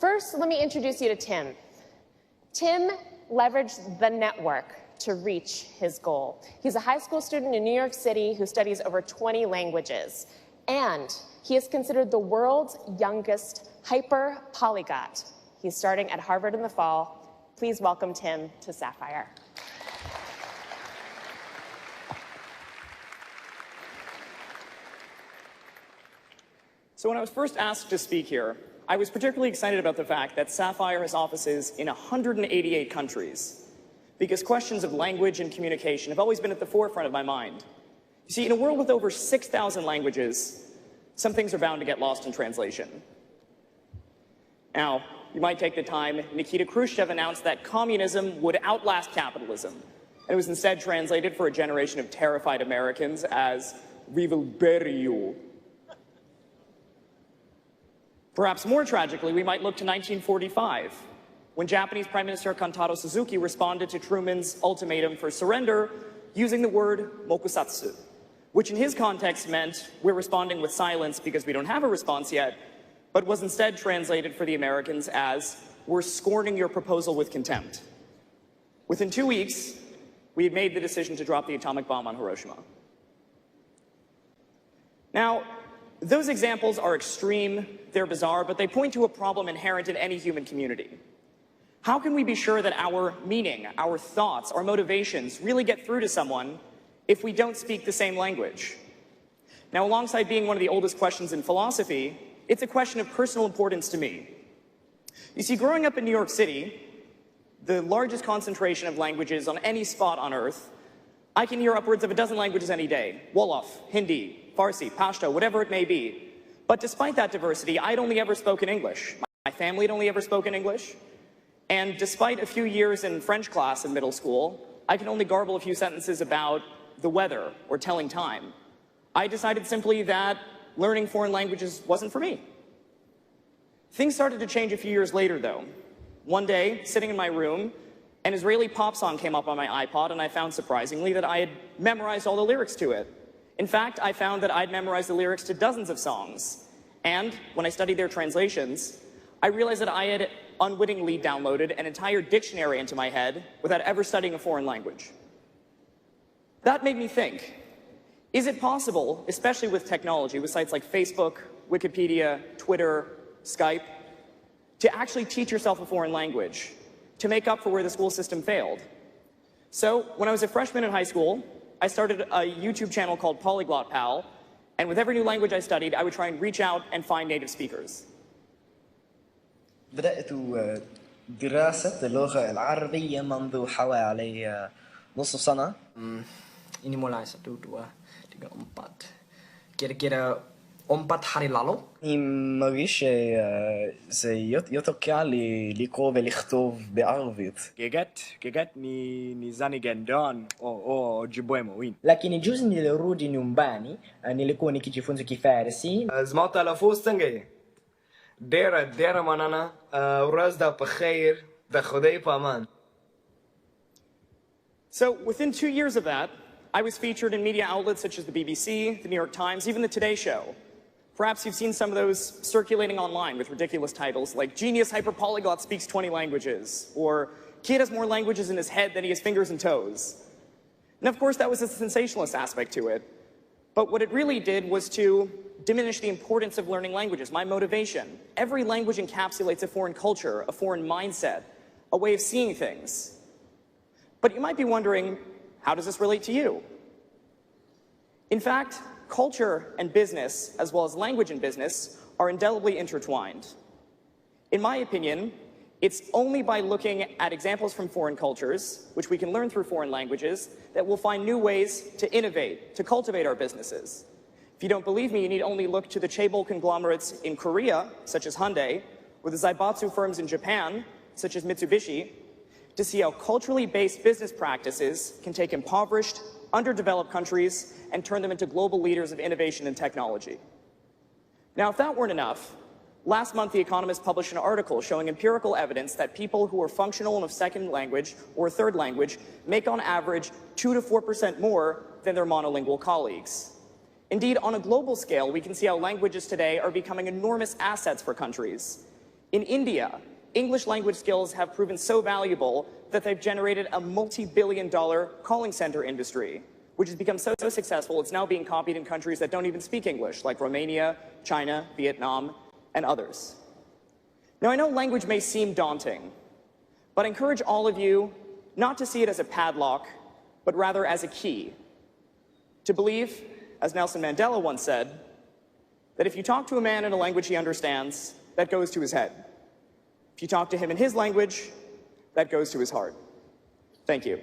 First, let me introduce you to Tim. Tim leveraged the network to reach his goal. He's a high school student in New York City who studies over 20 languages, and he is considered the world's youngest hyper-polyglot. He's starting at Harvard in the fall. Please welcome Tim to Sapphire. So when I was first asked to speak here, I was particularly excited about the fact that Sapphire has offices in 188 countries, because questions of language and communication have always been at the forefront of my mind. You see, in a world with over 6,000 languages, some things are bound to get lost in translation. Now, you might take the time, Nikita Khrushchev announced that communism would outlast capitalism, and it was instead translated for a generation of terrified Americans as "we will bury you." Perhaps more tragically, we might look to 1945, when Japanese Prime Minister Kantaro Suzuki responded to Truman's ultimatum for surrender using the word mokusatsu, which in his context meant we're responding with silence because we don't have a response yet, but was instead translated for the Americans as we're scorning your proposal with contempt. Within 2 weeks, we had made the decision to drop the atomic bomb on Hiroshima. Now, those examples are extreme, they're bizarre, but they point to a problem inherent in any human community. How can we be sure that our meaning, our thoughts, our motivations really get through to someone if we don't speak the same language? Now, alongside being one of the oldest questions in philosophy, it's a question of personal importance to me. You see, growing up in New York City, the largest concentration of languages on any spot on Earth, I can hear upwards of a dozen languages any day: Wolof, Hindi, Farsi, Pashto, whatever it may be. But despite that diversity, I'd only ever spoken English. My family had only ever spoken English. And despite a few years in French class in middle school, I can only garble a few sentences about the weather or telling time. I decided simply that learning foreign languages wasn't for me. Things started to change a few years later, though. One day, sitting in my room, an Israeli pop song came up on my iPod, and I found, surprisingly, that I had memorized all the lyrics to it. In fact, I found that I'd memorized the lyrics to dozens of songs. And when I studied their translations, I realized that I had unwittingly downloaded an entire dictionary into my head without ever studying a foreign language. That made me think, is it possible, especially with technology, with sites like Facebook, Wikipedia, Twitter, Skype, to actually teach yourself a foreign language, to make up for where the school system failed? So, when I was a freshman in high school, I started a YouTube channel called Polyglot Pal, and with every new language I studied, I would try and reach out and find native speakers. بدأت دراسة اللغة العربية منذ حوالي نصف سنة. Ini mulai 1, 2, 3, 4. Kira-kira 4 hari lalu. אני מרגיש שזה יותר קל לקרוא ולכתוב בערבית. כגת nizani gendon o jiboe moin. Lakini juzi nilirudi nyumbani, nilikuwa nikijifunza Kifarsi. زما تلفظ څنګه ډېره مننه ورځ د په خیر د خدای په امان. So, within 2 years of that, I was featured in media outlets such as the BBC, the New York Times, even the Today Show. Perhaps you've seen some of those circulating online with ridiculous titles like "Genius Hyperpolyglot Speaks 20 Languages" or "Kid has more languages in his head than he has fingers and toes." And of course, that was a sensationalist aspect to it. But what it really did was to diminish the importance of learning languages, my motivation. Every language encapsulates a foreign culture, a foreign mindset, a way of seeing things. But you might be wondering, how does this relate to you? In fact, culture and business, as well as language and business, are indelibly intertwined. In my opinion, it's only by looking at examples from foreign cultures, which we can learn through foreign languages, that we'll find new ways to innovate, to cultivate our businesses. If you don't believe me, you need only look to the chaebol conglomerates in Korea, such as Hyundai, or the zaibatsu firms in Japan, such as Mitsubishi, to see how culturally based business practices can take impoverished, underdeveloped countries and turn them into global leaders of innovation and technology. Now, if that weren't enough, last month The Economist published an article showing empirical evidence that people who are functional in a second language or a third language make on average 2 to 4% more than their monolingual colleagues. Indeed, on a global scale, we can see how languages today are becoming enormous assets for countries. In India, English language skills have proven so valuable that they've generated a multi-billion-dollar calling center industry, which has become so successful it's now being copied in countries that don't even speak English, like Romania, China, Vietnam, and others. Now, I know language may seem daunting, but I encourage all of you not to see it as a padlock, but rather as a key. To believe, as Nelson Mandela once said, that if you talk to a man in a language he understands, that goes to his head. If you talk to him in his language, that goes to his heart. Thank you.